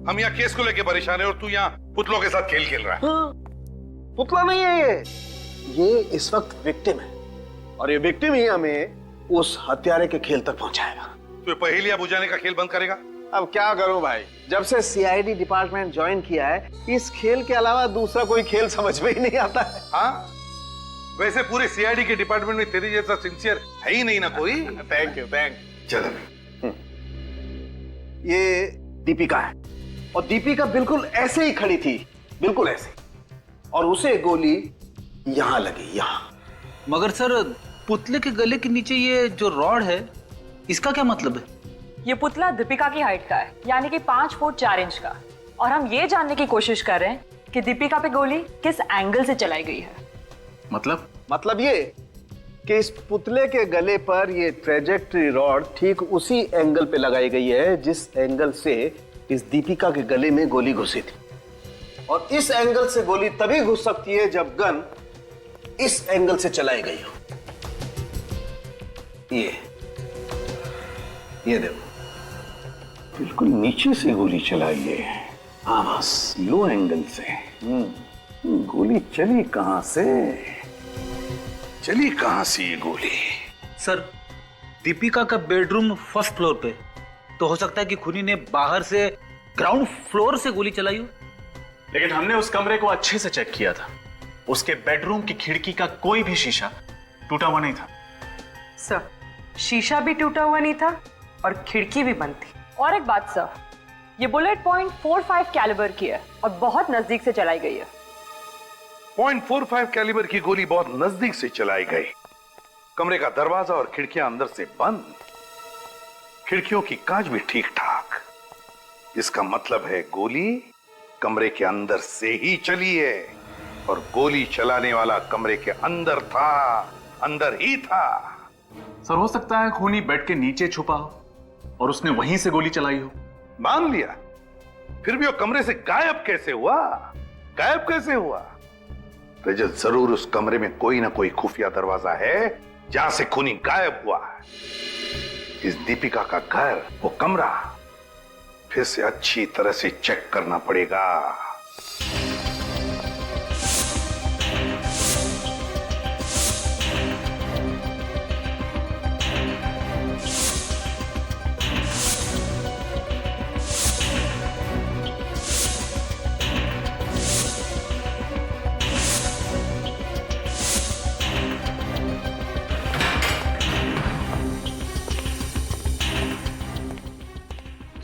हम यहाँ केस को लेके परेशान है और तू यहाँ पुतलों के साथ खेल खेल रहा है। हाँ, पुतला नहीं है ये इस वक्त विक्टिम है और ये विक्टिम ही हमें उस हत्यारे के खेल तक पहुंचाएगा। तू पहेलियां बुझाने का खेल बंद करेगा? अब क्या करूं भाई, जब से सीआईडी डिपार्टमेंट ज्वाइन किया है इस खेल के अलावा दूसरा कोई खेल समझ में ही नहीं आता है। हाँ, वैसे पूरे सीआईडी के डिपार्टमेंट में तेरे जैसा सिंसियर है ही नहीं ना कोई। Thank you. चल ये दीपिका है और दीपिका बिल्कुल ऐसे ही खड़ी थी, बिल्कुल ऐसे, और उसे गोली यहां लगी, यहां। मगर सर पुतले के गले के नीचे ये जो रॉड है इसका क्या मतलब है? ये पुतला दीपिका की हाइट का है, यानी कि 5 फुट 4 इंच का, और हम ये जानने की कोशिश कर रहे हैं कि दीपिका पे गोली किस एंगल से चलाई गई है। मतलब ये कि इस पुतले के गले पर ये ट्रेजेक्टरी रॉड ठीक उसी एंगल पे लगाई गई है जिस एंगल से इस दीपिका के गले में गोली घुसी थी, और इस एंगल से गोली तभी घुस सकती है जब गन इस एंगल से चलाई गई हो। ये देखो, बिल्कुल नीचे से गोली चलाई है। हाँ बस लो एंगल से। गोली चली कहां से ये गोली? सर दीपिका का बेडरूम फर्स्ट फ्लोर पे, तो हो सकता है कि खूनी ने बाहर से ग्राउंड फ्लोर से गोली चलाई हो। लेकिन हमने उस कमरे को अच्छे से चेक किया था, उसके बेडरूम की खिड़की का कोई भी शीशा टूटा हुआ नहीं था। सर शीशा भी टूटा हुआ नहीं था और खिड़की भी बंद थी। और एक बात सर, ये बुलेट .45 कैलिबर की है और बहुत नजदीक से चलाई गई है। .45 कैलिबर की गोली बहुत नजदीक से चलाई गई। कमरे का दरवाजा और खिड़कियां अंदर से बंद, खिड़कियों की कांच भी ठीक ठाक। इसका मतलब है गोली कमरे के अंदर से ही चली है और गोली चलाने वाला कमरे के अंदर था, अंदर ही था। सर हो सकता है खूनी बेड के नीचे छुपा हो और उसने वहीं से गोली चलाई हो। मान लिया, फिर भी वो कमरे से गायब कैसे हुआ? रजत, जरूर उस कमरे में कोई ना कोई खुफिया दरवाजा है जहां से खूनी गायब हुआ है। इस दीपिका का घर, वो कमरा फिर से अच्छी तरह से चेक करना पड़ेगा।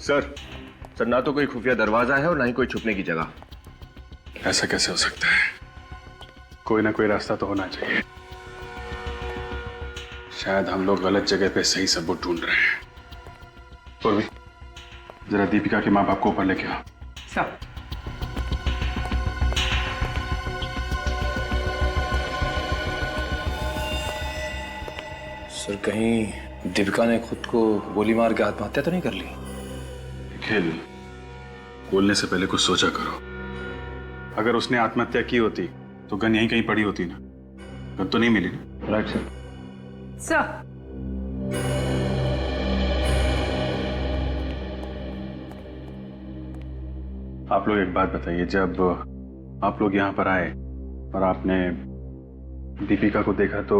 सर ना तो कोई खुफिया दरवाजा है और ना ही कोई छुपने की जगह। ऐसा कैसे हो सकता है? कोई ना कोई रास्ता तो होना चाहिए। शायद हम लोग गलत जगह पे सही सबूत ढूंढ रहे हैं। पूर्वी, जरा दीपिका के माँ बाप को ऊपर लेके आओ। सर सर कहीं दीपिका ने खुद को गोली मार के आत्महत्या तो नहीं कर ली? खेल, बोलने से पहले कुछ सोचा करो। अगर उसने आत्महत्या की होती तो गन यहीं कहीं पड़ी होती ना। गन तो नहीं मिली ना। Right sir. सर आप लोग एक बात बताइए, जब आप लोग यहाँ पर आए और आपने दीपिका को देखा तो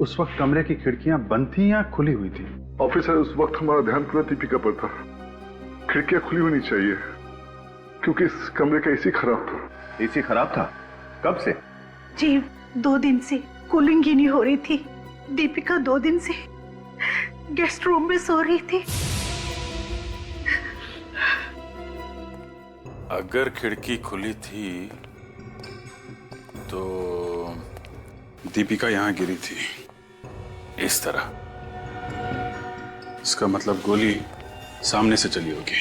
उस वक्त कमरे की खिड़कियां बंद थी या खुली हुई थी? ऑफिसर, उस वक्त हमारा ध्यान पूरा दीपिका पर था। खिड़कियां खुली होनी चाहिए क्योंकि इस कमरे का एसी खराब था। एसी खराब था? कब से? जी 2 दिन से कूलिंग ही नहीं हो रही थी। दीपिका 2 दिन से गेस्ट रूम में सो रही थी। अगर खिड़की खुली थी तो दीपिका यहाँ गिरी थी इस तरह। इसका मतलब गोली सामने से चली होगी,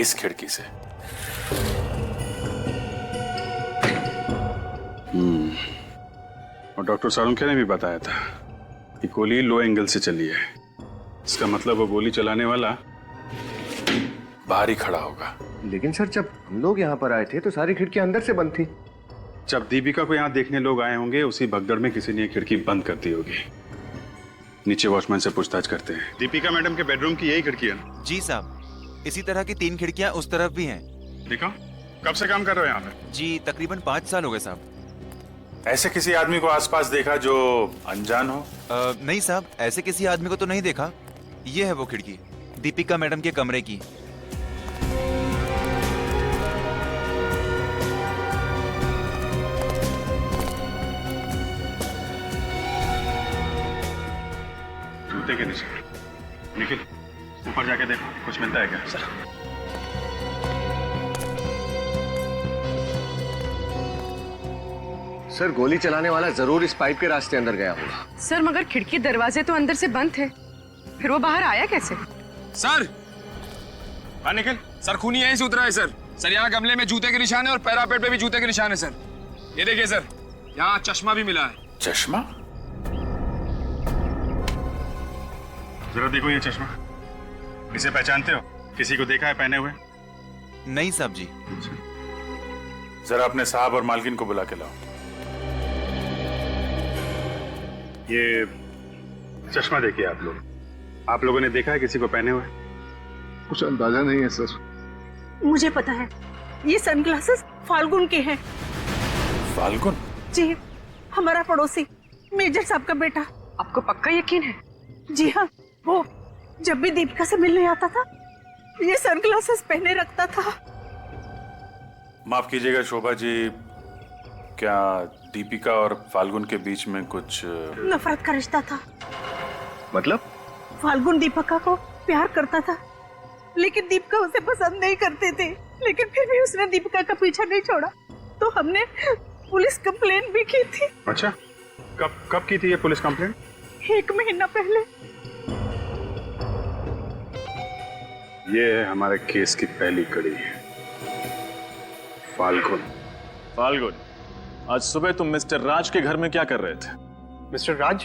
इस खिड़की से। और डॉक्टर सारुंखे ने भी बताया था कि गोली लो एंगल से चली है। इसका मतलब वो गोली चलाने वाला बाहर ही खड़ा होगा। लेकिन सर जब हम लोग यहाँ पर आए थे तो सारी खिड़कियां अंदर से बंद थी। जब दीपिका को यहाँ देखने लोग आए होंगे उसी भगदड़ में किसी ने खिड़की बंद कर दी होगी। नीचे वॉचमैन से पूछताछ करते हैं। दीपिका मैडम के बेडरूम की यही खिड़की है ना? जी साहब। इसी तरह की 3 खिड़कियां उस तरफ भी हैं। देखो, कब से काम कर रहे हो यहाँ पे? जी तकरीबन 5 साल हो गए साहब। ऐसे किसी आदमी को आसपास देखा जो अनजान हो? नहीं साहब, ऐसे किसी आदमी को तो नहीं देखा। ये है वो खिड़की, दीपिका मैडम के कमरे की। जूते के नीचे। निखिल, ऊपर जाके देखो, कुछ मिलता है क्या? सर। सर, गोली चलाने वाला जरूर इस पाइप के रास्ते अंदर गया होगा। सर मगर खिड़की दरवाजे तो अंदर से बंद थे, फिर वो बाहर आया कैसे? सर। हाँ निखिल। सर खूनी यहीं से उतरा है सर। सर यहाँ गमले में जूते के निशान है और पैरापेट पे भी जूते के निशान है सर। ये देखिए सर, यहाँ चश्मा भी मिला है। चश्मा? जरा देखो ये चश्मा, इसे पहचानते हो? किसी को देखा है पहने हुए? नहीं साहब जी। जरा अपने साहब और मालकिन को बुला के लाओ। ये चश्मा देखिए आप लोग। आप लोगों ने देखा है किसी को पहने हुए? कुछ अंदाजा नहीं है सर। मुझे पता है, ये सनग्लासेस फाल्गुन के हैं। फाल्गुन? जी, हमारा पड़ोसी मेजर साहब का बेटा। आपको पक्का यकीन है? जी हाँ, वो जब भी दीपिका से मिलने आता था ये सनग्लासेस पहने रखता था। माफ कीजिएगा शोभा जी, क्या दीपिका और फाल्गुन के बीच में कुछ नफरत का रिश्ता था? मतलब? फाल्गुन दीपिका को प्यार करता था, लेकिन दीपिका उसे पसंद नहीं करते थे। लेकिन फिर भी उसने दीपिका का पीछा नहीं छोड़ा, तो हमने पुलिस कंप्लेन भी की थी। अच्छा, कब की थी ये पुलिस कंप्लेन? 1 महीना पहले। ये है हमारे केस की पहली कड़ी। फाल्गुन। फाल्गुन, आज सुबह तुम मिस्टर राज के घर में क्या कर रहे थे? मिस्टर राज?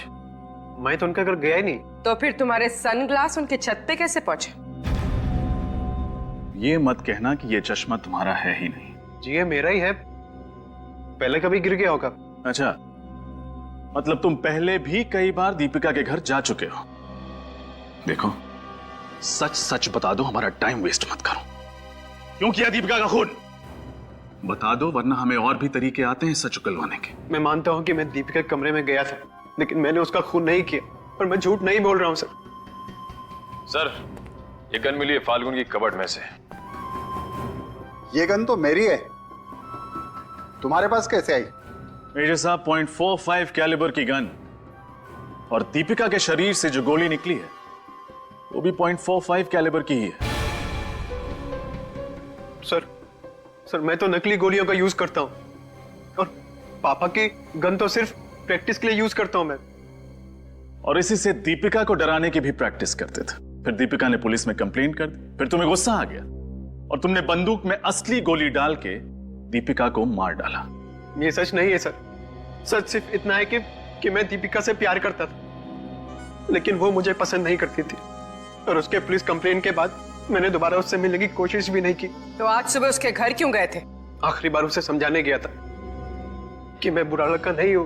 मैं तो उनके घर गया ही नहीं। तो फिर तुम्हारे सनग्लास उनके छत पे कैसे पहुंचे? ये मत कहना कि ये चश्मा तुम्हारा है ही नहीं। जी ये मेरा ही है, पहले कभी गिर गया होगा। अच्छा, मतलब तुम पहले भी कई बार दीपिका के घर जा चुके हो। देखो, सच सच बता दो, हमारा टाइम वेस्ट मत करो। क्यों किया दीपिका का खून? बता दो, वरना हमें और भी तरीके आते हैं सच उगलवाने के। मैं मानता हूं कि मैं दीपिका के कमरे में गया था, लेकिन मैंने उसका खून नहीं किया, और मैं झूठ नहीं बोल रहा हूं सर। सर, ये गन मिली है फाल्गुन की कबर्ड में से। ये गन तो मेरी है, तुम्हारे पास कैसे आई? मेजर साहब, .45 कैलिबर की गन, और दीपिका के शरीर से जो गोली निकली है वो भी .45 कैलिबर की ही है। सर मैं तो नकली गोलियों का यूज करता हूं, और पापा की गन तो सिर्फ प्रैक्टिस के लिए यूज करता हूं मैं। और इसी से दीपिका को डराने की भी प्रैक्टिस करते थे। फिर दीपिका ने पुलिस में कंप्लेंट कर दी, फिर तुम्हें गुस्सा आ गया और तुमने बंदूक में असली गोली डाल के दीपिका को मार डाला। ये सच नहीं है सर। सच सिर्फ इतना है कि मैं दीपिका से प्यार करता था, लेकिन वो मुझे पसंद नहीं करती थी, और उसके पुलिस कंप्लेंट के बाद मैंने दोबारा उससे मिलने की कोशिश भी नहीं की। तो आज सुबह उसके घर क्यों गए थे? आखिरी बार उसे समझाने गया था कि मैं बुरा लड़का नहीं हूं,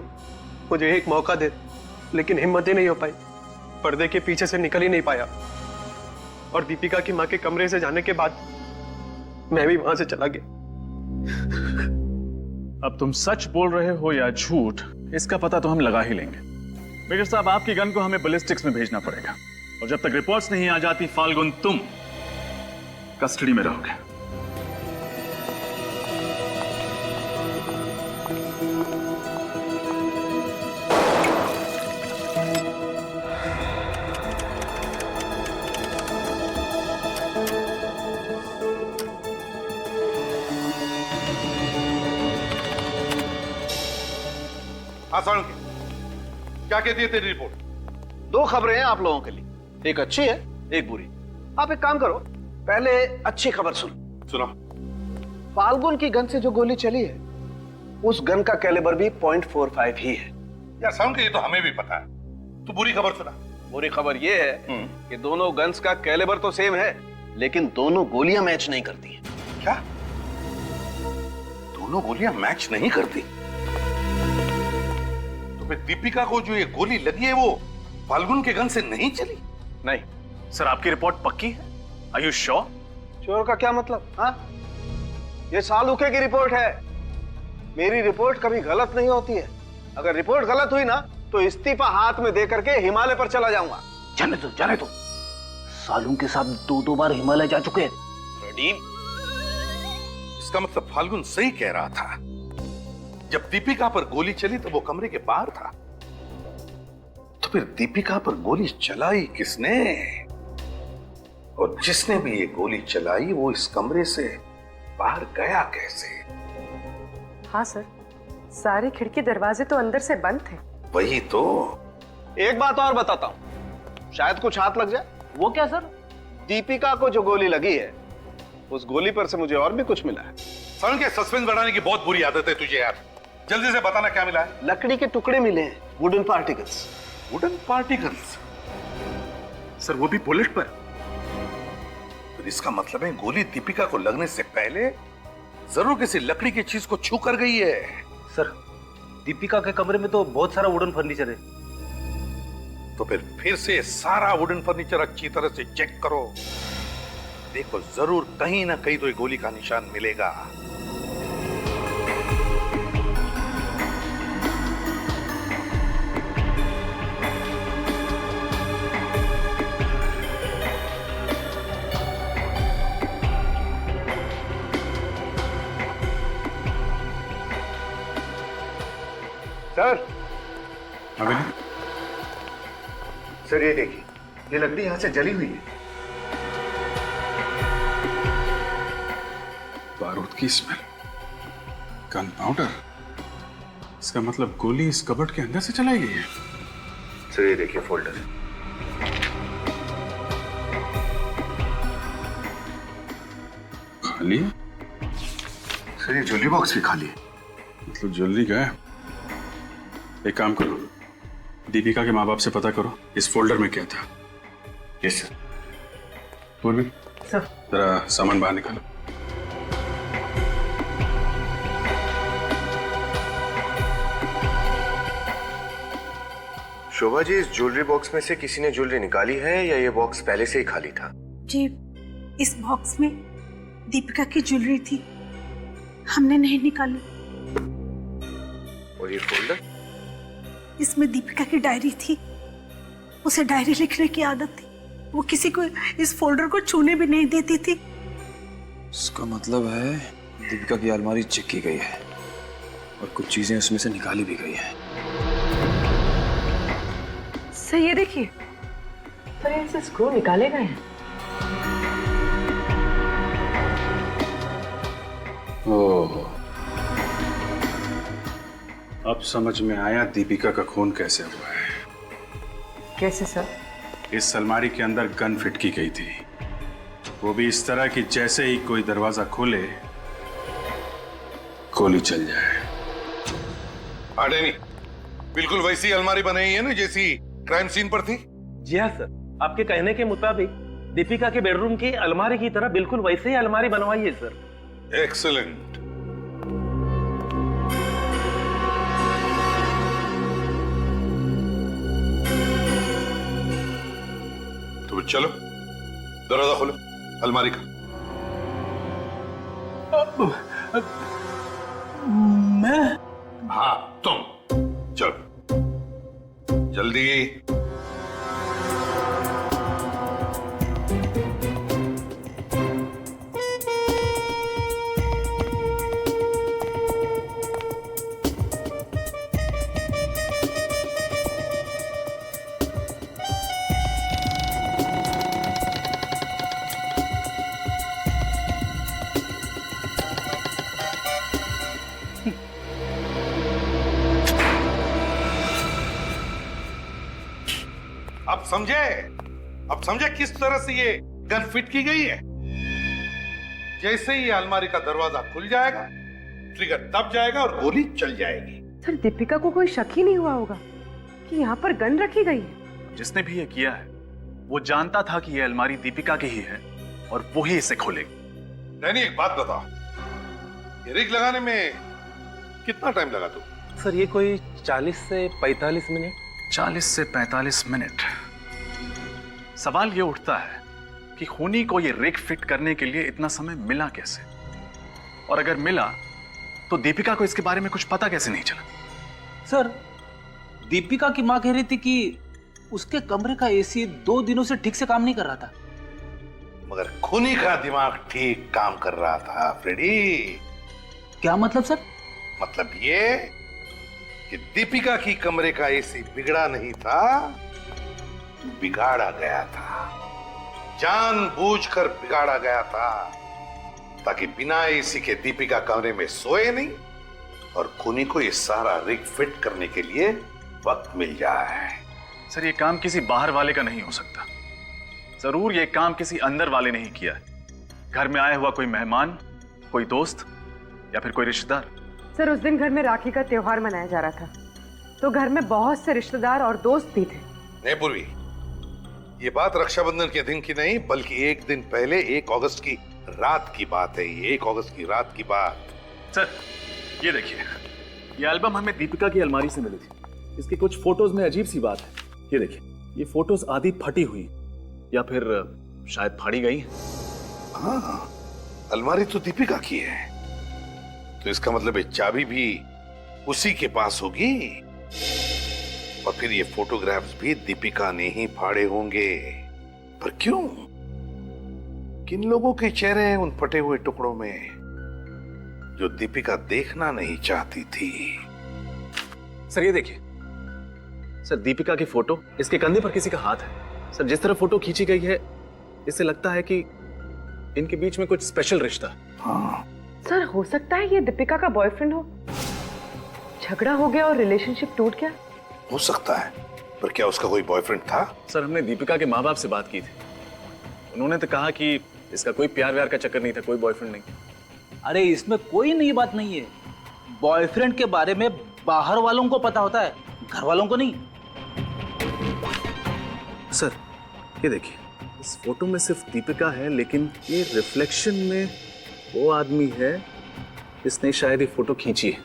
मुझे एक मौका दे, लेकिन हिम्मत ही नहीं हो पाई। पर्दे के पीछे से निकल ही नहीं पाया, और दीपिका की मां के कमरे से जाने के बाद मैं भी वहां से चला गया। अब तुम सच बोल रहे हो या झूठ, इसका पता तो हम लगा ही लेंगे। मेजर साहब, आपकी गन को हमें बैलिस्टिक्स में भेजना पड़ेगा, और जब तक रिपोर्ट्स नहीं आ जाती फाल्गुन, तुम कस्टडी में रहोगे। क्या कहती है तेरी रिपोर्ट? 2 खबरें हैं आप लोगों के लिए, एक अच्छी है एक बुरी। आप एक काम करो, पहले अच्छी खबर सुनो। फाल्गुन की गन से जो गोली चली है, उस गन का कैलिबर भी .45 ही है। यार साउंड के, ये तो हमें भी पता है, तो बुरी खबर सुना। बुरी खबर ये है कि दोनों गन्स का कैलिबर तो सेम है, लेकिन दोनों गोलियां मैच नहीं करती हैं। क्या? दोनों गोलियां मैच नहीं करती? तो फिर दीपिका को जो ये गोली लगी है वो फाल्गुन के गन से नहीं चली? नहीं सर, आपकी रिपोर्ट पक्की है? Are you sure? चोर का क्या मतलब? हाँ, ये सालुके की रिपोर्ट है। मेरी रिपोर्ट कभी गलत नहीं होती है। अगर रिपोर्ट गलत हुई ना तो इस्तीफा हाथ में दे करके हिमालय पर चला जाऊंगा। जाने दो। सालू के साथ 2 बार हिमालय जा चुके हैं। इसका मतलब फाल्गुन सही कह रहा था। जब दीपिका पर गोली चली तो वो कमरे के बाहर था, तो फिर दीपिका पर गोली चलाई किसने? और जिसने भी ये गोली चलाई वो इस कमरे से बाहर गया कैसे? हाँ सर, सारे खिड़की दरवाजे तो अंदर से बंद थे। वही तो। एक बात और बताता हूं, शायद कुछ हाथ लग जाए। वो क्या सर? दीपिका को जो गोली लगी है उस गोली पर से मुझे और भी कुछ मिला है। सड़न के सस्पेंस बढ़ाने की बहुत बुरी आदत है तुझे यार। जल्दी से बताना क्या मिला है? लकड़ी के टुकड़े मिले हैं, wooden particles. Wooden particles? Sir वो भी बुलेट पर। तो इसका मतलब है गोली दीपिका को लगने से पहले जरूर किसी लकड़ी की चीज को छू कर गई है। सर दीपिका के कमरे में तो बहुत सारा वुडन फर्नीचर है। तो फिर से सारा वुडन फर्नीचर अच्छी तरह से चेक करो। देखो जरूर कहीं ना कहीं तो ये गोली का निशान मिलेगा। सर, अभी सर ये देखिए, ये लकड़ी यहां से जली हुई है। बारूद की स्मेल, गन पाउडर। इसका मतलब गोली इस कबर्ड के अंदर से चलाई गई है। सर ये देखिए फोल्डर। खाली है? सर ये ज्वेलरी बॉक्स भी खाली है। मतलब ज्वेलरी का है। एक काम करो, दीपिका के माँ बाप से पता करो इस फोल्डर में क्या था। Yes sir. पूर्वी, सर जरा सामान बाहर निकालो। शोभा जी, इस ज्वेलरी बॉक्स में से किसी ने ज्वेलरी निकाली है या ये बॉक्स पहले से ही खाली था? जी, इस बॉक्स में दीपिका की ज्वेलरी थी, हमने नहीं निकाली। और ये फोल्डर? इसमें दीपिका की डायरी थी। उसे डायरी लिखने की आदत थी। वो किसी को इस फोल्डर को छूने भी नहीं देती थी। इसका मतलब है दीपिका की अलमारी चेक की गई है और कुछ चीजें उसमें से निकाली भी गई है। सर ये देखिए, पर इनसे स्क्रू निकाले गए हैं। ओह, अब समझ में आया दीपिका का खून कैसे हुआ है। कैसे सर? इस अलमारी के अंदर गन फिट की गई थी, वो भी इस तरह कि जैसे ही कोई दरवाजा खोले गोली चल जाए। अरे नहीं, बिल्कुल वैसी अलमारी बनाई है ना जैसी क्राइम सीन पर थी। जी हाँ सर, आपके कहने के मुताबिक दीपिका के बेडरूम की अलमारी की तरह बिल्कुल वैसे ही अलमारी बनवाई है सर। एक्सीलेंट। तो चलो दरवाजा खोलो अलमारी का। मैं? हाँ तुम, चलो जल्दी। अब समझे किस तरह से ये गन फिट की गई है। जैसे ही अलमारी का दरवाजा खुल जाएगा, ट्रिगर दब जाएगा और गोली चल जाएगी। सर दीपिका को कोई शक ही नहीं हुआ होगा कि यहाँ पर गन रखी गई है। जिसने भी ये किया है वो जानता था कि ये अलमारी दीपिका की ही है और वो ही इसे खोलेगी। नहीं, एक बात बताओ, ये रिग लगाने में कितना टाइम लगा तू? सर ये कोई 40 से 45 मिनट। 40 से 45 मिनट। सवाल ये उठता है कि खूनी को ये रिग फिट करने के लिए इतना समय मिला कैसे, और अगर मिला तो दीपिका को इसके बारे में कुछ पता कैसे नहीं चला? सर, दीपिका की मां कह रही थी कि उसके कमरे का एसी 2 दिनों से ठीक से काम नहीं कर रहा था। मगर खूनी का दिमाग ठीक काम कर रहा था फ्रेडी। क्या मतलब सर? मतलब ये कि दीपिका की कमरे का एसी बिगड़ा नहीं था, बिगाड़ा गया था, जानबूझकर बिगाड़ा गया था, ताकि बिना एसी के दीपिका कमरे में सोए नहीं और खूनी को ये सारा रिग फिट करने के लिए वक्त मिल जाए। सर, ये काम किसी बाहर वाले का नहीं हो सकता। जरूर ये काम किसी अंदर वाले ने ही किया है। घर में आया हुआ कोई मेहमान, कोई दोस्त या फिर कोई रिश्तेदार। सर, उस दिन घर में राखी का त्योहार मनाया जा रहा था, तो घर में बहुत से रिश्तेदार और दोस्त भी थे। नहीं पूर्वी, ये बात रक्षाबंधन के दिन की नहीं, बल्कि एक दिन पहले 1 अगस्त की रात की बात है। ये 1 अगस्त की रात की बात। सर, ये देखिए, ये एल्बम हमें दीपिका की अलमारी से मिली थी। इसकी कुछ फोटोज में अजीब सी बात है। ये देखिए, ये फोटोज आधी फटी हुई या फिर शायद फाड़ी गई। हाँ, अलमारी तो दीपिका की है, तो इसका मतलब है चाबी भी उसी के पास होगी, और फिर ये फोटोग्राफ्स भी दीपिका ने ही फाड़े होंगे। पर क्यों? किन लोगों के चेहरे हैं उन फटे हुए टुकड़ों में जो दीपिका देखना नहीं चाहती थी? सर, ये देखिए, सर दीपिका की फोटो, इसके कंधे पर किसी का हाथ है। सर, जिस तरह फोटो खींची गई है, इससे लगता है कि इनके बीच में कुछ स्पेशल रिश्ता। हाँ सर, हो सकता है ये दीपिका का बॉयफ्रेंड हो, झगड़ा हो गया और रिलेशनशिप टूट गया। हो सकता है, पर क्या उसका कोई बॉयफ्रेंड था? सर, हमने दीपिका के माँ बाप से बात की थी। उन्होंने तो कहा कि इसका कोई प्यार व्यार का चक्कर नहीं था, कोई बॉयफ्रेंड नहीं। अरे इसमें कोई नई बात नहीं है। बॉयफ्रेंड के बारे में बाहर वालों को पता होता है, घर वालों को नहीं। सर, ये देखिए, इस फोटो में सिर्फ दीपिका है, लेकिन ये रिफ्लेक्शन में वो आदमी है जिसने शायद ये फोटो खींची है।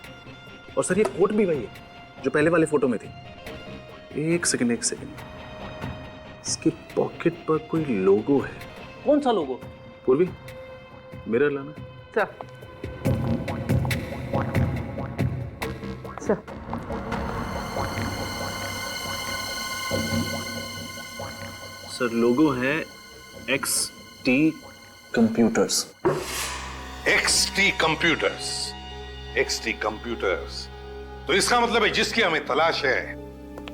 और सर, ये कोट भी वही है जो पहले वाले फोटो में थी। एक सेकंड, इसकी पॉकेट पर कोई लोगो है। कौन सा लोगो? पूर्वी, मिरर लाना। सर, लोगो है XT computers. XT computers. XT computers. तो इसका मतलब है जिसकी हमें तलाश है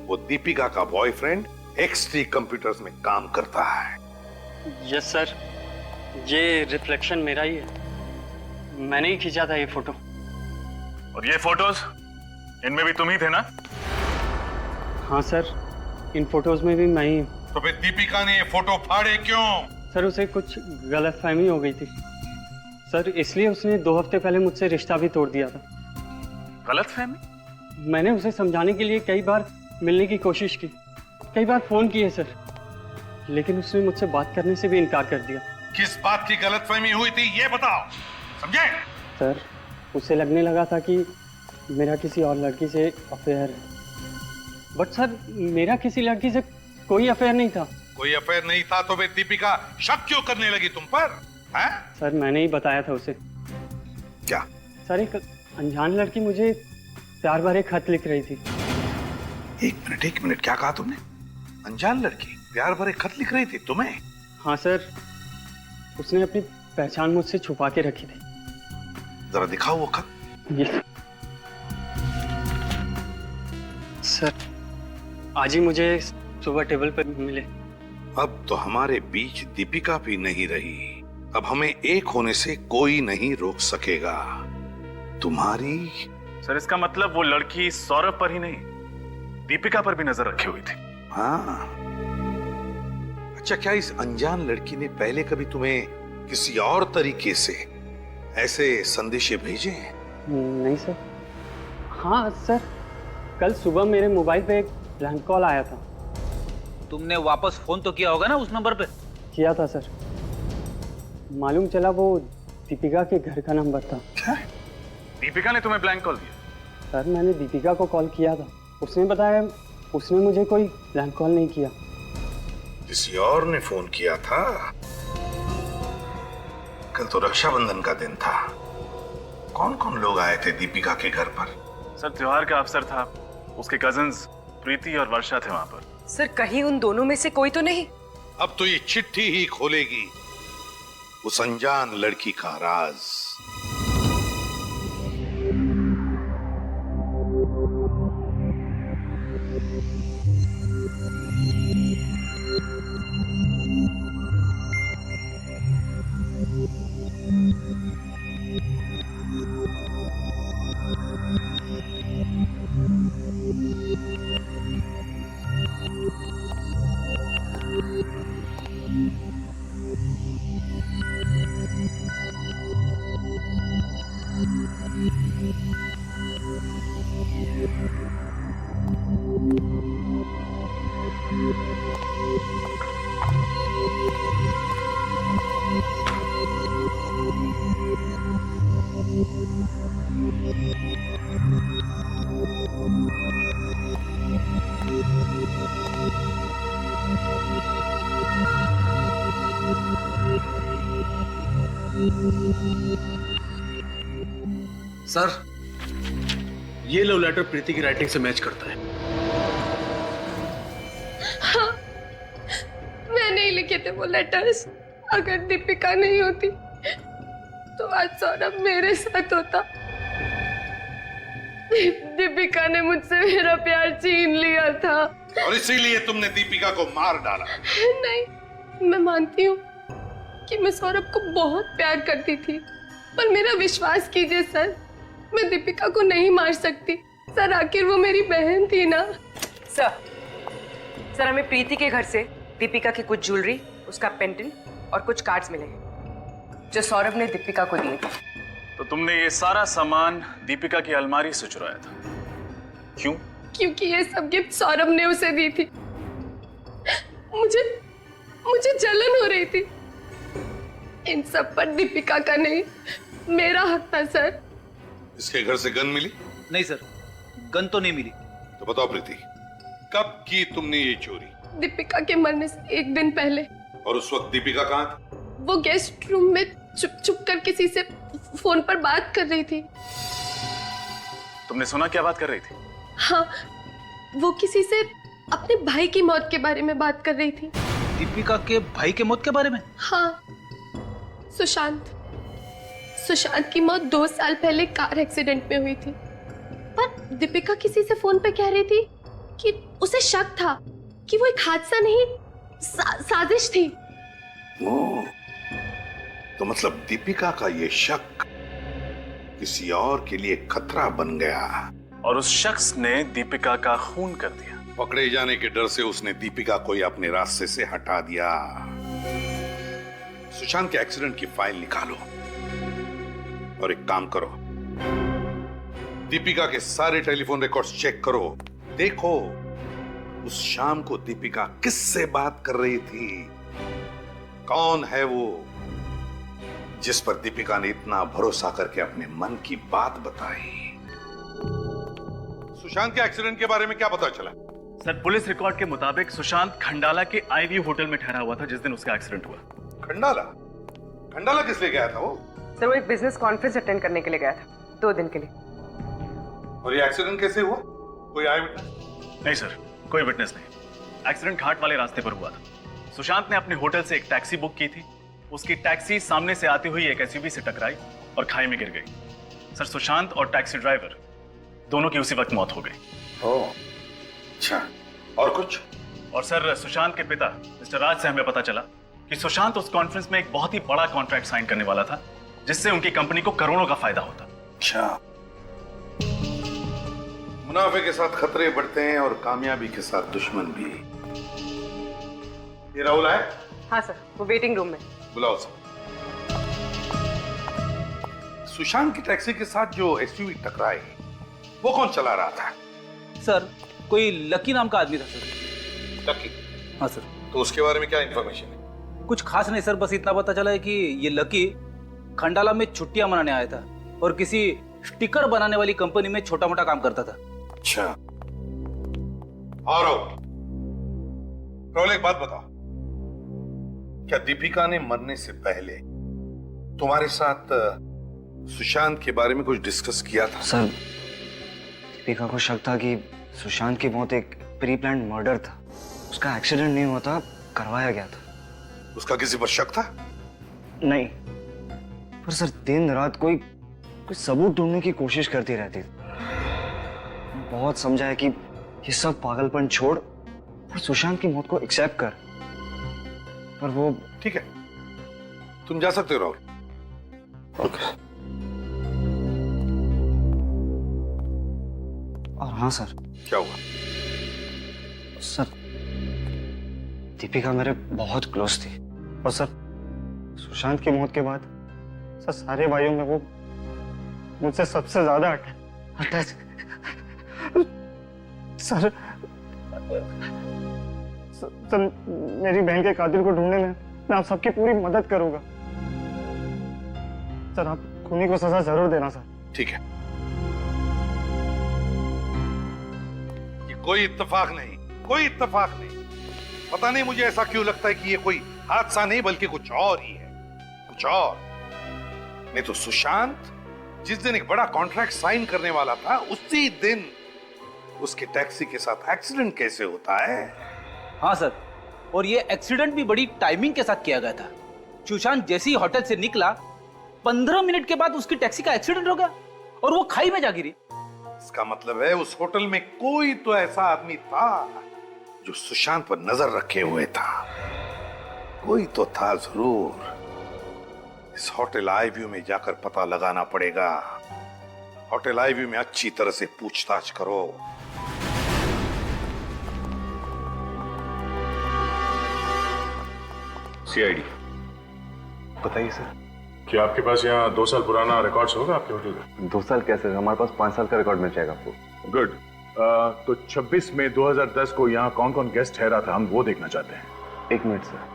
वो दीपिका का बॉयफ्रेंड XT कंप्यूटर्स में काम करता है। यस सर, ये रिफ्लेक्शन मेरा ही है, मैंने ही खींचा था ये फोटो। और ये फोटोज, इनमें भी तुम ही थे ना? हाँ सर, इन फोटोज में भी मैं ही हूँ। तो फिर दीपिका ने ये फोटो फाड़े क्यों? सर, उसे कुछ गलतफहमी हो गई थी सर, इसलिए उसने 2 हफ्ते पहले मुझसे रिश्ता भी तोड़ दिया था। गलतफहमी? मैंने उसे समझाने के लिए कई बार मिलने की कोशिश की, कई बार फोन किए सर, लेकिन उसने मुझसे बात करने से भी इनकार कर दिया। किस बात की गलतफहमी हुई थी ये बताओ, समझे? सर, उसे लगने लगा था कि मेरा किसी और लड़की से अफेयर है, बट सर मेरा किसी लड़की से कोई अफेयर नहीं था। कोई अफेयर नहीं था तो फिर दीपिका शक क्यों करने लगी तुम पर? हैं? सर, मैंने ही बताया था उसे। क्या? सर, एक अनजान लड़की मुझे प्यार भरे खत लिख रही थी। एक मिनट, क्या कहा तुमने? अनजान लड़की प्यार भरे खत लिख रही थी तुम्हें? हाँ सर, उसने अपनी पहचान मुझसे छुपा के रखी थी। जरा दिखाओ वो खत। यस सर, आज ही मुझे सुबह टेबल पर मिले। अब तो हमारे बीच दीपिका भी नहीं रही, अब हमें एक होने से कोई नहीं रोक सकेगा। तुम्हारी? सर, इसका मतलब वो लड़की सौरभ पर ही नहीं, दीपिका पर भी नजर रखी हुई थी। हाँ, अच्छा, क्या इस अनजान लड़की ने पहले कभी तुम्हें किसी और तरीके से ऐसे संदेशे भेजे हैं? नहीं सर। हाँ सर, कल सुबह मेरे मोबाइल पे एक ब्लैंक कॉल आया था। तुमने वापस फोन तो किया होगा ना उस नंबर पे? किया था सर, मालूम चला वो दीपिका के घर का नंबर था। दीपिका ने तुम्हें ब्लैंक कॉल दिया? सर, मैंने दीपिका को कॉल किया था, उसने बताया उसने मुझे कोई ब्लैंक कॉल नहीं किया। किसी और ने फोन किया था? कल तो रक्षाबंधन का दिन था। कौन कौन लोग आए थे दीपिका के घर पर? सर त्योहार का अवसर था, उसके कजिन्स प्रीति और वर्षा थे वहां पर। सर कहीं उन दोनों में से कोई तो नहीं? अब तो ये चिट्ठी ही खोलेगी उस अनजान लड़की का राज। सर, ये लव लेटर प्रीति की राइटिंग से मैच करता है। हाँ, मैंने ही लिखे थे वो लेटर्स। अगर दीपिका नहीं होती तो आज सौरभ मेरे साथ होता। दीपिका ने मुझसे मेरा प्यार छीन लिया था और इसीलिए तुमने दीपिका को मार डाला। नहीं, मैं मानती हूँ कि मैं सौरभ को बहुत प्यार करती थी, पर मेरा विश्वास कीजिए सर, मैं दीपिका को नहीं मार सकती। सर आखिर वो मेरी बहन थी ना। सर हमें प्रीति के घर से दीपिका की कुछ ज्वेलरी, उसका पेंडेंट और कुछ कार्ड्स मिले जो सौरभ ने दीपिका को दिए थे। तो तुमने ये सारा सामान दीपिका की अलमारी से चुराया था, क्यों? क्योंकि ये सब गिफ्ट सौरभ ने उसे दी थी। मुझे जलन हो रही थी। इन सब पर दीपिका का नहीं, मेरा हक था सर। इसके घर से गन मिली? नहीं सर, गन तो नहीं मिली। तो बताओ प्रीति, कब की तुमने ये चोरी? दीपिका के मरने से एक दिन पहले। और उस वक्त दीपिका कहाँ थी? वो गेस्ट रूम में चुप कर किसी से फोन पर बात कर रही थी। तुमने सुना क्या बात कर रही थी? हाँ, वो किसी से अपने भाई की मौत के बारे में बात कर रही थी। दीपिका के भाई के मौत के बारे में? हाँ, सुशांत की मौत 2 साल पहले कार एक्सीडेंट में हुई थी। पर दीपिका किसी से फोन पे कह रही थी कि उसे शक था कि वो एक हादसा नहीं, साजिश थी। तो मतलब दीपिका का ये शक किसी और के लिए खतरा बन गया और उस शख्स ने दीपिका का खून कर दिया। पकड़े जाने के डर से उसने दीपिका को अपने रास्ते से हटा दिया। सुशांत के एक्सीडेंट की फाइल निकालो और एक काम करो, दीपिका के सारे टेलीफोन रिकॉर्ड्स चेक करो। देखो उस शाम को दीपिका किससे बात कर रही थी, कौन है वो जिस पर दीपिका ने इतना भरोसा करके अपने मन की बात बताई। सुशांत के एक्सीडेंट के बारे में क्या पता चला? सर पुलिस रिकॉर्ड के मुताबिक सुशांत खंडाला के आईवी होटल में ठहरा हुआ था जिस दिन उसका एक्सीडेंट हुआ। खंडाला किस लिए गया था वो? सर वो एक बिजनेस कॉन्फ्रेंस अटेंड करने के लिए गया था 2 दिन के लिए। और ये एक्सीडेंट कैसे हुआ? कोई आए विटनेस? नहीं सर, कोई विटनेस नहीं। एक्सीडेंट घाट वाले रास्ते पर हुआ था। सुशांत ने अपने होटल से एक टैक्सी बुक की थी। उसकी टैक्सी सामने से आती हुई एक एसयूवी से टकराई और खाई में गिर गई। सर सुशांत और टैक्सी ड्राइवर दोनों की उसी वक्त मौत हो गई। ओह, अच्छा, और कुछ? और सर सुशांत के पिता मिस्टर राज से हमें पता चला कि सुशांत उस कॉन्फ्रेंस में एक बहुत ही बड़ा कॉन्ट्रैक्ट साइन करने वाला था जिससे उनकी कंपनी को करोड़ों का फायदा होता। अच्छा, मुनाफे के साथ खतरे बढ़ते हैं और कामयाबी के साथ दुश्मन भी। ये राहुल है? हाँ सर, वो वेटिंग रूम में। बुलाओ सर। सुशांत की टैक्सी के साथ जो एसयूवी टकराई वो कौन चला रहा था? सर कोई लकी नाम का आदमी था सर। लकी? हाँ सर। तो उसके बारे में क्या इंफॉर्मेशन है? कुछ खास नहीं सर, बस इतना पता चला है कि ये लकी खंडाला में छुट्टियां मनाने आया था और किसी स्टिकर बनाने वाली कंपनी में छोटा मोटा काम करता था। अच्छा, और राहुल एक बात बताओ, क्या दीपिका ने मरने से पहले तुम्हारे साथ सुशांत के बारे में कुछ डिस्कस किया था? सर, दीपिका को शक था कि सुशांत की मौत एक प्री प्लान्ड मर्डर था। उसका एक्सीडेंट नहीं हुआ था, करवाया गया था। उसका किसी पर शक था? नहीं, पर सर दिन रात कोई सबूत ढूंढने की कोशिश करती रहती थी। बहुत समझाया कि ये सब पागलपन छोड़ और सुशांत की मौत को एक्सेप्ट कर, पर वो। ठीक है, तुम जा सकते हो राहुल। ओके। और हाँ सर। क्या हुआ? सर, दीपिका मेरे बहुत क्लोज थी और सर सुशांत की मौत के बाद सर सारे भाइयों में वो मुझसे सबसे ज्यादा अटैच। सर मेरी बहन के कातिल को ढूंढने में मैं आप सबकी पूरी मदद करूंगा। सर आप खूनी को सजा जरूर देना सर। ठीक है, ये कोई इत्तेफाक नहीं, कोई इत्तेफाक नहीं। पता नहीं मुझे ऐसा क्यों लगता है कि ये कोई हादसा नहीं बल्कि कुछ और ही है, कुछ और। नहीं तो सुशांत जिस दिन एक बड़ा कॉन्ट्रैक्ट साइन करने वाला था उसी दिन उसके टैक्सी के साथ एक्सीडेंट कैसे होता है? हाँ सर, और ये एक्सीडेंट भी बड़ी टाइमिंग के साथ किया गया था। सुशांत जैसे ही होटल से निकला 15 मिनट के बाद उसकी टैक्सी का एक्सीडेंट हो गया और वो खाई में जा गिरी। इसका मतलब है उस होटल में कोई तो ऐसा आदमी था जो सुशांत पर नजर रखे हुए था। कोई तो था जरूर। इस होटल आईव्यू में जाकर पता लगाना पड़ेगा। होटल आईव्यू में अच्छी तरह से पूछताछ करो। सीआईडी, बताइए सर। क्या आपके पास यहाँ 2 साल पुराना रिकॉर्ड्स होगा आपके होटल का? 2 साल कैसे? हमारे पास 5 साल का रिकॉर्ड मिल जाएगा आपको। गुड। तो 26 मई 2010 को यहाँ कौन कौन गेस्ट ठहरा था, हम वो देखना चाहते हैं। 1 मिनट सर।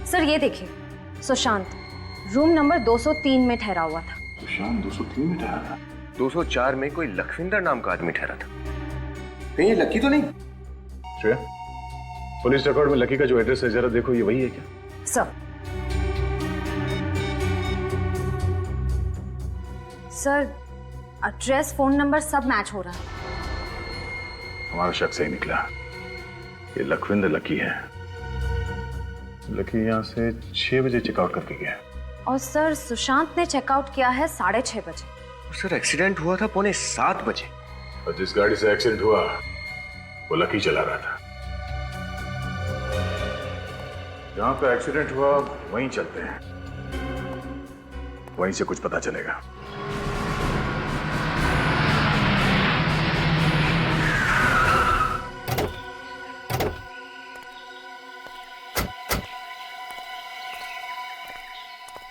सर ये देखिए, सुशांत रूम नंबर 203 में ठहरा हुआ था। सुशांत 203 में ठहरा था? 204 में कोई लखविंदर नाम का आदमी ठहरा था। कहीं ये लकी तो नहीं? श्रेया, पुलिस रिकॉर्ड में लकी का जो एड्रेस है जरा देखो, ये वही है क्या? सर एड्रेस, फोन नंबर सब मैच हो रहा है। हमारा शक सही निकला, ये लखविंदर लकी है। लकी यहाँ से 6 बजे चेकआउट करके गया और सर सुशांत ने चेकआउट किया है 6:30 बजे। सर एक्सीडेंट हुआ था 6:45 बजे। और जिस गाड़ी से एक्सीडेंट हुआ वो लकी चला रहा था। जहां पे एक्सीडेंट हुआ वहीं चलते हैं, वहीं से कुछ पता चलेगा।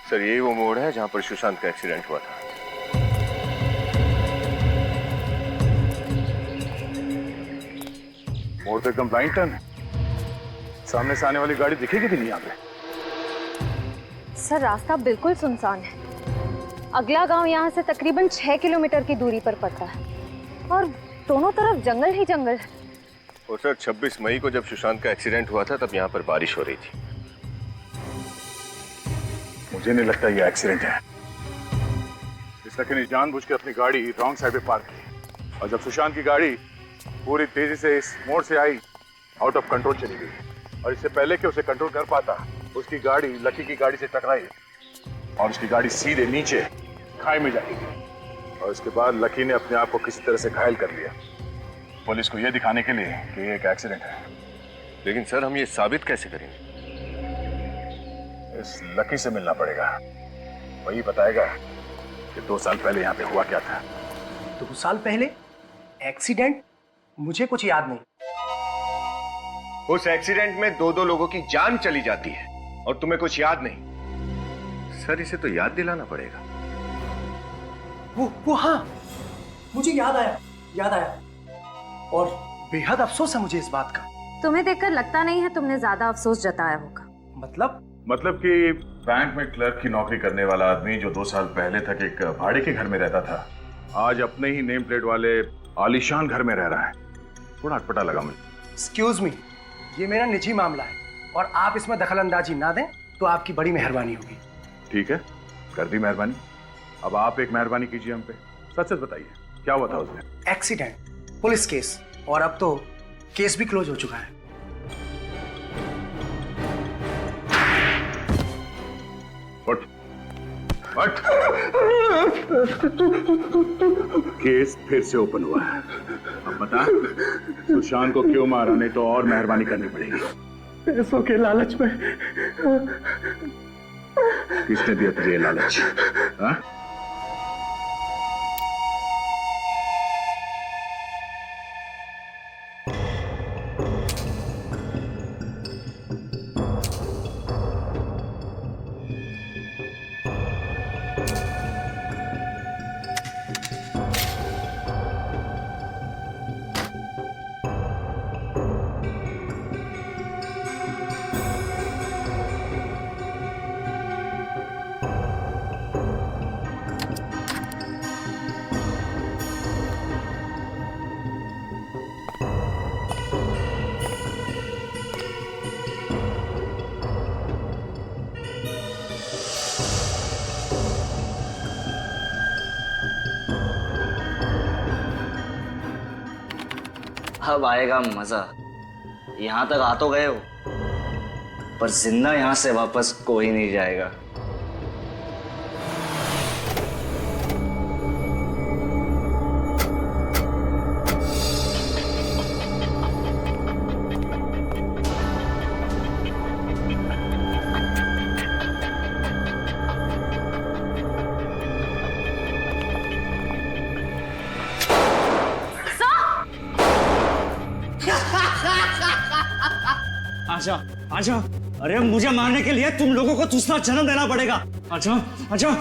सर यही वो मोड़ है जहां पर सुशांत का एक्सीडेंट हुआ था। मोड़ तो एकदम राइट टर्न है। सामने से आने वाली गाड़ी दिखेगी भी नहीं यहाँ पे। सर रास्ता बिल्कुल सुनसान है। अगला गांव यहाँ से तकरीबन 6 किलोमीटर की दूरी पर पड़ता है और दोनों तरफ जंगल ही जंगल है। और सर 26 मई को जब सुशांत का एक्सीडेंट हुआ था तब यहाँ पर बारिश हो रही थी। मुझे नहीं लगता ये एक्सीडेंट है। इस लकी ने जानबूझ के अपनी गाड़ी रॉन्ग साइड पे पार्क की और जब सुशांत की गाड़ी पूरी तेजी से इस मोड़ से आई, आउट ऑफ कंट्रोल चली गई और इससे पहले कि उसे कंट्रोल कर पाता उसकी गाड़ी लकी की गाड़ी से टकराई और उसकी गाड़ी सीधे नीचे खाई में जाती गई और उसके बाद लकी ने अपने आप को किसी तरह से घायल कर लिया, पुलिस को यह दिखाने के लिए कि ये एक एक्सीडेंट है। लेकिन सर हम ये साबित कैसे करेंगे? इस लकी से मिलना पड़ेगा, वही बताएगा कि 2 साल पहले यहाँ पे हुआ क्या था। 2 साल पहले एक्सीडेंट? मुझे कुछ याद नहीं। उस एक्सीडेंट में 2 लोगों की जान चली जाती है और तुम्हें कुछ याद नहीं। सर इसे तो याद दिलाना पड़ेगा। वो हाँ, मुझे याद आया और बेहद अफसोस है मुझे इस बात का। तुम्हें देखकर लगता नहीं है तुमने ज्यादा अफसोस जताया होगा। मतलब कि बैंक में क्लर्क की नौकरी करने वाला आदमी जो 2 साल पहले तक एक भाड़े के घर में रहता था, आज अपने ही नेम प्लेट वाले आलीशान घर में रह रहा है, थोड़ा अटपटा लगा मुझे। एक्सक्यूज मी, ये मेरा निजी मामला है और आप इसमें दखल अंदाजी ना दें तो आपकी बड़ी मेहरबानी होगी। ठीक है, कर दी मेहरबानी। अब आप एक मेहरबानी कीजिए हम पे, सच सच बताइए क्या हुआ था उस दिन? एक्सीडेंट, पुलिस केस, और अब तो केस भी क्लोज हो चुका है। उठ, उठ। केस फिर से ओपन हुआ है। अब बता, सुशांत को क्यों मारा? नहीं तो और मेहरबानी करनी पड़ेगी। पैसों के लालच में। किसने दिया तुझे ये लालच? हाँ? अब आएगा मजा। यहाँ तक आ तो गए हो, पर जिंदा यहाँ से वापस कोई नहीं जाएगा। आजा, आजा। अरे मुझे मारने के लिए तुम लोगों को दूसरा जन्म देना पड़ेगा। आजा, आजा।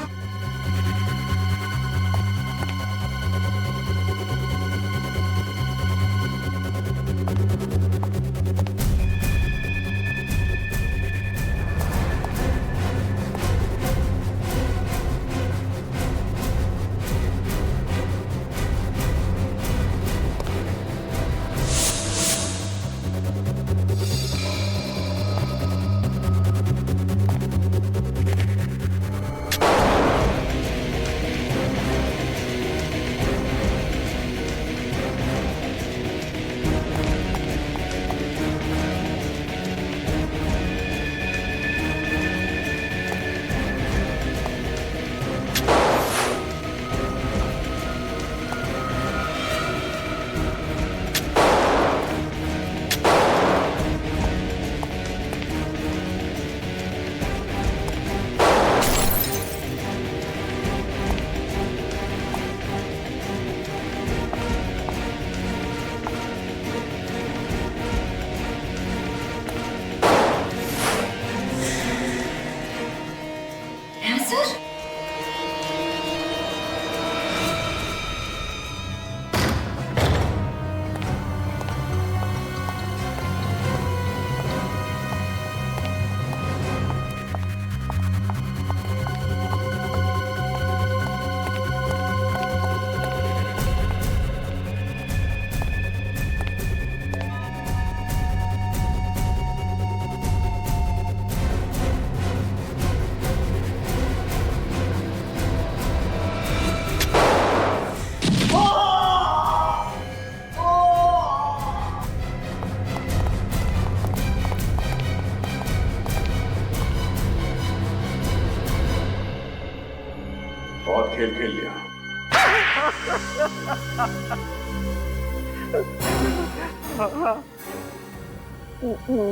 बहुत खेल खेल लिया।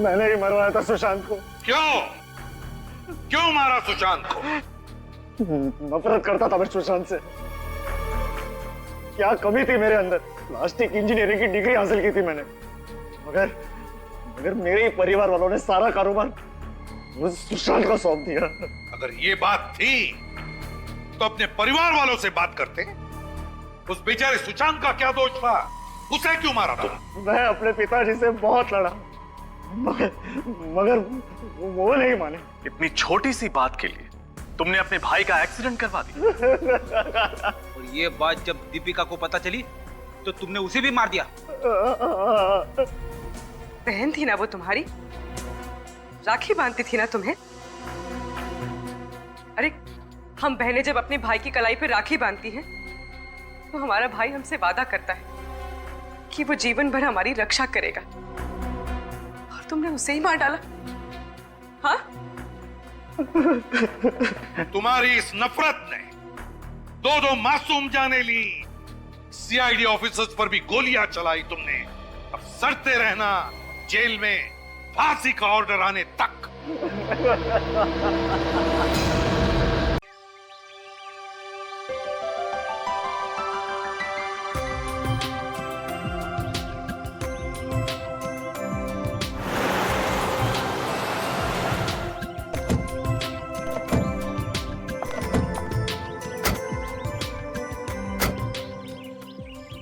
मैंने ही मरवाया था सुशांत को। क्यों? क्यों मारा सुशांत को? नफरत करता था मैं सुशांत से। क्या कमी थी मेरे अंदर? प्लास्टिक इंजीनियरिंग की डिग्री हासिल की थी मैंने, मगर मेरे ही परिवार वालों ने सारा कारोबार उस सुशांत को सौंप दिया। अगर ये बात थी तो अपने परिवार वालों से बात करते। उस बेचारे सुशांत का क्या दोष था? उसे क्यों मारा था? मैं अपने पिताजी से बहुत लड़ा, मगर वो नहीं माने। इतनी छोटी सी बात के लिए तुमने अपने भाई का एक्सीडेंट करवा दिया। और ये बात जब दीपिका को पता चली तो तुमने उसे भी मार दिया। बहन थी ना वो तुम्हारी, राखी बांधती थी ना तुम्हें। अरे हम बहनें जब अपने भाई की कलाई पे राखी बांधती हैं तो हमारा भाई हमसे वादा करता है कि वो जीवन भर हमारी रक्षा करेगा, और तुमने उसे ही मार डाला। हाँ? तुम्हारी इस नफरत ने दो मासूम जाने ली, सीआईडी ऑफिसर्स पर भी गोलियां चलाई तुमने। अब सड़ते रहना जेल में फांसी का ऑर्डर आने तक।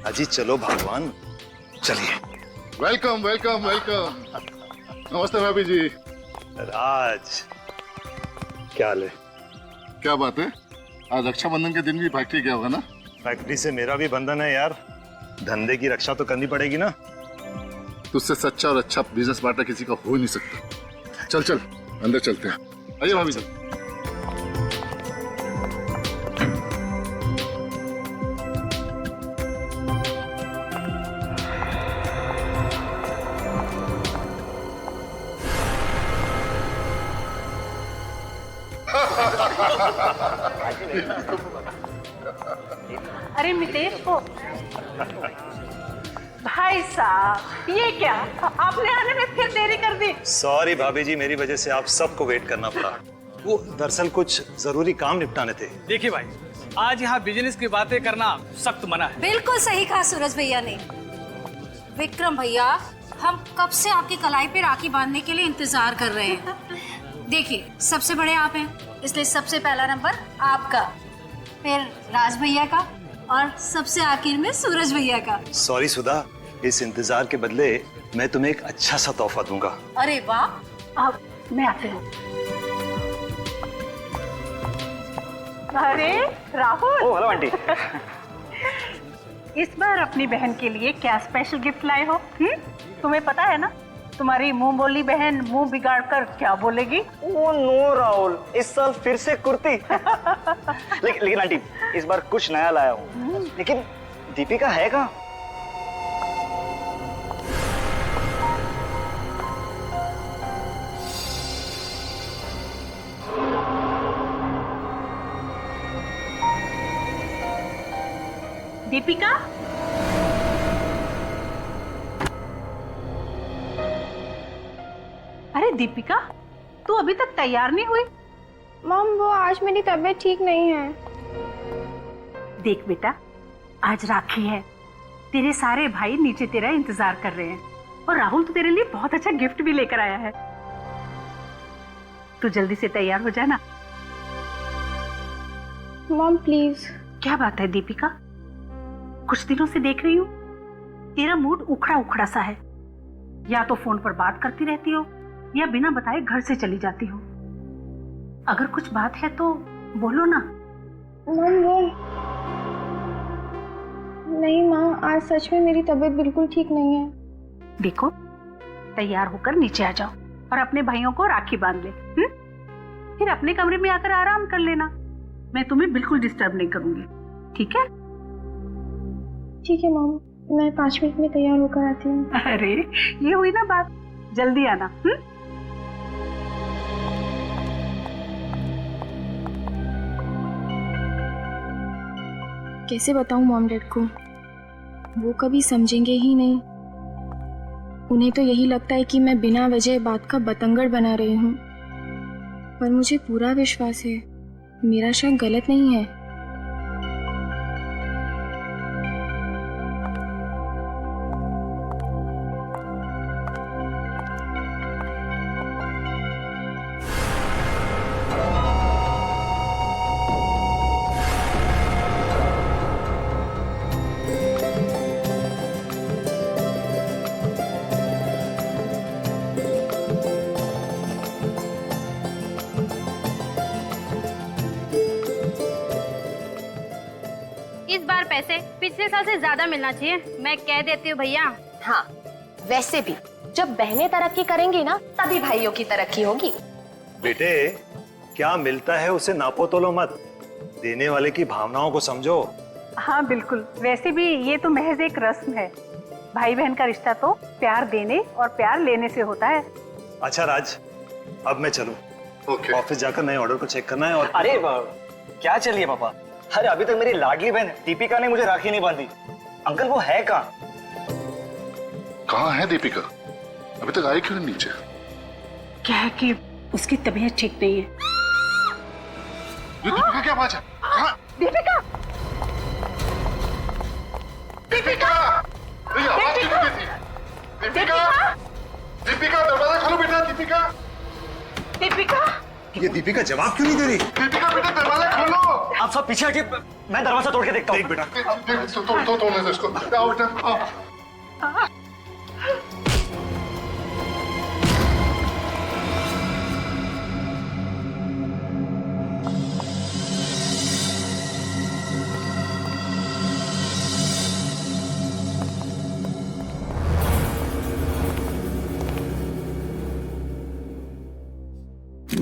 अजी चलो भगवान, चलिए। Welcome welcome welcome. नमस्ते भाभी जी। राज, क्या हाल है? क्या बात है, आज रक्षाबंधन के दिन भी फैक्ट्री गया होगा ना? फैक्ट्री से मेरा भी बंधन है यार, धंधे की रक्षा तो करनी पड़ेगी ना। तुझसे सच्चा और अच्छा बिजनेस पार्टनर किसी का हो ही नहीं सकता। चल चल अंदर चलते हैं। आइए भाभी जी। अरे मितेश को भाई साहब, ये क्या आपने आने में फिर देरी कर दी? सॉरी भाभी जी, मेरी वजह से आप सबको वेट करना पड़ा। वो दरअसल कुछ जरूरी काम निपटाने थे। देखिए भाई, आज यहाँ बिजनेस की बातें करना सख्त मना है। बिल्कुल सही कहा सूरज भैया ने। विक्रम भैया, हम कब से आपकी कलाई पे राखी बांधने के लिए इंतजार कर रहे हैं। देखिए, सबसे बड़े आप हैं, इसलिए सबसे पहला नंबर आपका, फिर राज भैया का, और सबसे आखिर में सूरज भैया का। सॉरी सुधा, इस इंतजार के बदले मैं तुम्हें एक अच्छा सा तोहफा दूंगा। अरे वाह, अब मैं आती हूँ। अरे राहुल। ओ हेलो आंटी। इस बार अपनी बहन के लिए क्या स्पेशल गिफ्ट लाए हो? तुम्हें पता है ना, तुम्हारी मुंह बोली बहन मुंह बिगाड़ कर क्या बोलेगी? ओ नो राहुल, इस साल फिर से कुर्ती। लेकिन आंटी, इस बार कुछ नया लाया हूँ। लेकिन दीपिका है कहाँ? दीपिका? अरे दीपिका, तू अभी तक तैयार नहीं हुई? मॉम, वो आज मेरी तबीयत ठीक नहीं है। देख बेटा, आज राखी है, तेरे सारे भाई नीचे तेरा इंतजार कर रहे हैं, और राहुल तो तेरे लिए बहुत अच्छा गिफ्ट भी लेकर आया है। तू जल्दी से तैयार हो जाना। Mom please. क्या बात है दीपिका? कुछ दिनों से देख रही हूँ तेरा मूड उखड़ा उखड़ा सा है। या तो फोन पर बात करती रहती हो या बिना बताए घर से चली जाती हो। अगर कुछ बात है तो बोलो ना। मॉम वो नहीं माँ, आज सच में मेरी तबीयत बिल्कुल ठीक नहीं है। देखो, तैयार होकर नीचे आ जाओ और अपने भाइयों को राखी बांध ले। फिर अपने कमरे में आकर आराम कर लेना। मैं तुम्हें बिल्कुल डिस्टर्ब नहीं करूंगी, ठीक है? ठीक है मॉम, मैं 5 मिनट में तैयार होकर आती हूँ। अरे ये हुई ना बात, जल्दी आना। कैसे बताऊं मॉम डैड को, वो कभी समझेंगे ही नहीं। उन्हें तो यही लगता है कि मैं बिना वजह बात का बतंगड़ बना रही हूँ, पर मुझे पूरा विश्वास है मेरा शक गलत नहीं है। पैसे पिछले साल से ज्यादा मिलना चाहिए, मैं कह देती हूँ भैया। हाँ, वैसे भी जब बहनें तरक्की करेंगी ना तभी भाइयों की तरक्की होगी। बेटे, क्या मिलता है उसे नापो तोलो मत, देने वाले की भावनाओं को समझो। हाँ बिल्कुल, वैसे भी ये तो महज एक रस्म है। भाई बहन का रिश्ता तो प्यार देने और प्यार लेने से होता है। अच्छा राज, अब मैं चलूं। ऑफिस जाकर नए ऑर्डर को चेक करना है। और अरे क्या चलिए पापा, अरे अभी तक मेरी लाडली बहन दीपिका ने मुझे राखी नहीं बांधी। अंकल वो है कहाँ है दीपिका? अभी तक आई क्यों नहीं नीचे? क्या है कि उसकी तबीयत ठीक नहीं है। दीपिका क्या आवाज है? दीपिका! दीपिका! ये आवाज क्यों नहीं थी? दीपिका! दीपिका दरवाजा खोलो बेटा। दीपिका! दीपिका! ये दीपिका जवाब क्यों नहीं दे रही? दीपिका बेटा दरवाजा खोलो। आप सब पीछे हटिए, मैं दरवाजा तोड़ के देखता हूँ। देख बेटा, तोड़ने दो इसको। आओ बेटा, आओ।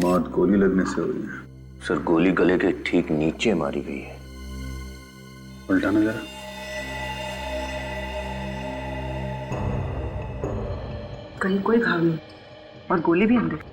मौत गोली लगने से हुई है। सर, गोली गले के ठीक नीचे मारी गई है। उल्टाना जरा। कहीं कोई घाव नहीं और गोली भी अंदर।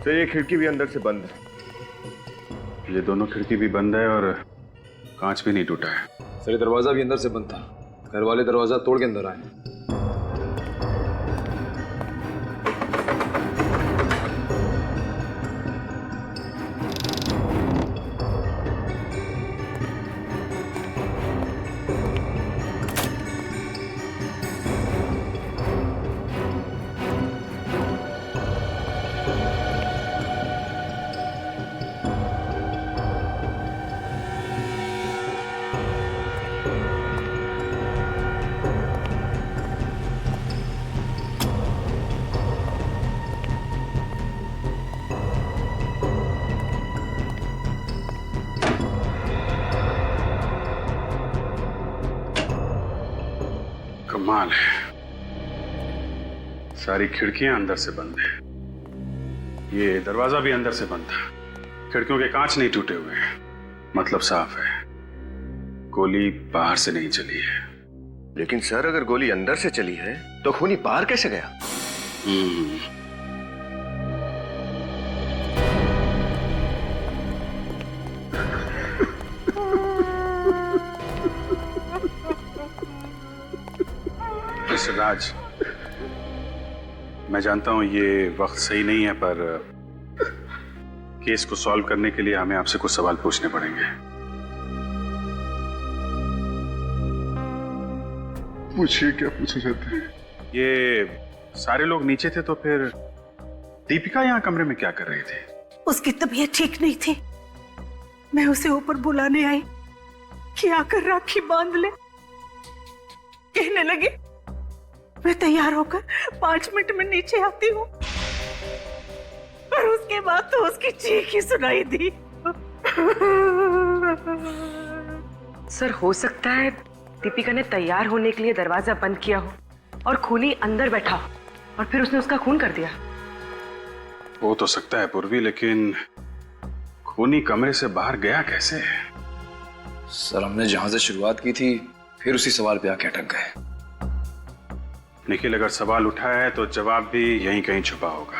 तो ये खिड़की भी अंदर से बंद है। ये दोनों खिड़की भी बंद है और कांच भी नहीं टूटा है। सर ये दरवाजा भी अंदर से बंद था, घर वाले दरवाजा तोड़ के अंदर आए। कमाल है, सारी खिड़कियां अंदर से बंद है। ये दरवाजा भी अंदर से बंद था, खिड़कियों के कांच नहीं टूटे हुए हैं, मतलब साफ है, गोली बाहर से नहीं चली है। लेकिन सर, अगर गोली अंदर से चली है तो खूनी बाहर कैसे गया? राज, मैं जानता हूं ये वक्त सही नहीं है, पर केस को सॉल्व करने के लिए हमें आपसे कुछ सवाल पूछने पड़ेंगे। पूछिए, क्या पूछना चाहते हैं? ये सारे लोग नीचे थे तो फिर दीपिका यहाँ कमरे में क्या कर रही थी? उसकी तबीयत ठीक नहीं थी, मैं उसे ऊपर बुलाने आई कि आकर राखी बांध ले। कहने लगी मैं तैयार होकर 5 मिनट में नीचे आती हूँ, पर उसके बाद तो उसकी चीख ही सुनाई दी। सर, हो सकता है दीपिका ने तैयार होने के लिए दरवाजा बंद किया हो और खूनी अंदर बैठा हो और फिर उसने उसका खून कर दिया। हो तो सकता है पूर्वी, लेकिन खूनी कमरे से बाहर गया कैसे? सर हमने जहां से शुरुआत की थी फिर उसी सवाल पे आके अटक गए। निखिल, अगर सवाल उठा है तो जवाब भी यहीं कहीं छुपा होगा।